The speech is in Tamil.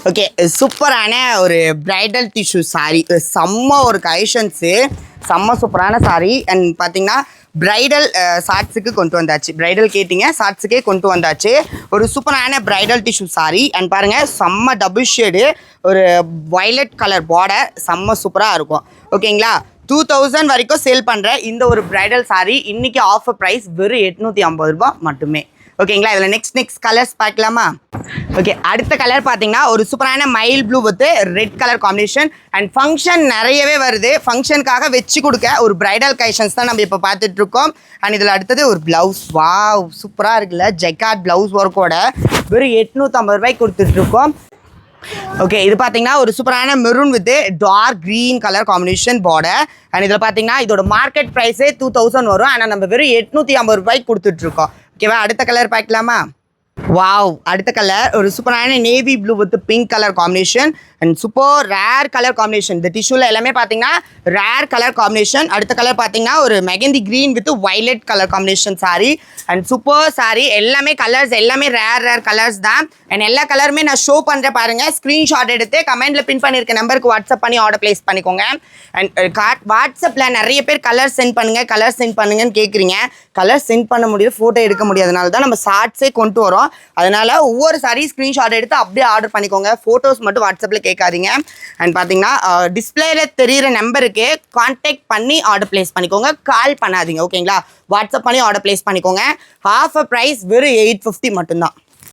ஓகே, சூப்பரான ஒரு பிரைடல் டிஷ்யூ சாரி. செம்ம ஒரு கலெக்ஷன்ஸு, செம்ம சூப்பரான சாரி. அண்ட் பார்த்தீங்கன்னா பிரைடல் ஷார்ட்ஸுக்கு கொண்டு வந்தாச்சு. பிரைடல் கேட்டிங்க, ஷார்ட்ஸுக்கே கொண்டு வந்தாச்சு. ஒரு சூப்பரான பிரைடல் டிஷ்யூ சாரி. அண்ட் பாருங்கள், செம்ம டபுள் ஷேடு, ஒரு வயலட் கலர் பார்டர், செம்ம சூப்பராக இருக்கும். ஓகேங்களா, 2000 வரைக்கும் சேல் பண்ணுற இந்த ஒரு பிரைடல் சாரி இன்னைக்கு ஆஃபர் ப்ரைஸ் வெறும் 850 ரூபாய் மட்டுமே. ஓகேங்களா, இதில் நெக்ஸ்ட் கலர்ஸ் பார்க்கலாமா? ஓகே, அடுத்த கலர் பார்த்தீங்கன்னா ஒரு சூப்பரான mile blue with red colour combination. And function நிறையவே வருது. ஃபங்க்ஷனுக்காக வச்சு கொடுக்க ஒரு பிரைடல் கலெக்ஷன்ஸ் தான் நம்ம இப்போ பார்த்துட்டு இருக்கோம். அண்ட் இதில் அடுத்தது ஒரு ப்ளவுஸ். வாவ், சூப்பராக இருக்குல்ல, ஜெக்கார்ட் ப்ளவுஸ் ஒர்க்கோட வெறும் 850 ரூபாய்க்கு கொடுத்துட்ருக்கோம். ஓகே, இது பார்த்தீங்கன்னா ஒரு சூப்பரான maroon with dark green colour combination border. And இதில் பார்த்தீங்கன்னா இதோட மார்க்கெட் ப்ரைஸே 2000 வரும். ஆனால் நம்ம வெறும் 850 ரூபாய்க்கு கொடுத்துட்ருக்கோம். ஓகேவா, அடுத்த கலர் பார்க்கலாமா? வாவ், அடுத்த கலர் ஒரு சூப்பரான navy blue with pink colour combination. And super rare colour combination. இந்த டிஷ்யூவில் எல்லாமே பார்த்தீங்கன்னா ரேர் கலர் காம்பினேஷன். அடுத்த கலர் பார்த்தீங்கன்னா ஒரு mehndi green with violet colour combination sorry. And super sorry. எல்லாமே கலர்ஸ் எல்லாமே ரேர் கலர்ஸ் தான். அண்ட் எல்லா கலருமே நான் ஷோ பண்ணுறேன் பாருங்கள். ஸ்க்ரீன்ஷாட் எடுத்து கமெண்ட்டில் பின் பண்ணியிருக்க நம்பருக்கு வாட்ஸ்அப் பண்ணி ஆர்டர் ப்ளேஸ் பண்ணிக்கோங்க. அண்ட் வாட்ஸ்அப்பில் நிறைய பேர் கலர் சென்ட் பண்ணுங்கன்னு கேட்குறீங்க. கலர் சென்ட் பண்ண முடியும், ஃபோட்டோ எடுக்க முடியாதனால தான் நம்ம ஷார்ட்ஸே கொண்டு வரோம். அதனால ஒவ்வொரு சாரி ஸ்க்ரீன்ஷாட் எடுத்து அப்படியே ஆர்டர் பண்ணிக்கோங்க. ஃபோட்டோஸ் மட்டும் வாட்ஸ்அப்பில் கேட்காதீங்க. அண்ட் பார்த்தீங்கன்னா டிஸ்பிளேல தெரியிற நம்பருக்கு கான்டாக்ட் பண்ணி ஆர்டர் ப்ளேஸ் பண்ணிக்கோங்க. கால் பண்ணாதீங்க. ஓகேங்களா, வாட்ஸ்அப் பண்ணி ஆர்டர் ப்ளேஸ் பண்ணிக்கோங்க. ஹாஃப் அ ப்ரைஸ் வெறும் 850 மட்டும்தான்.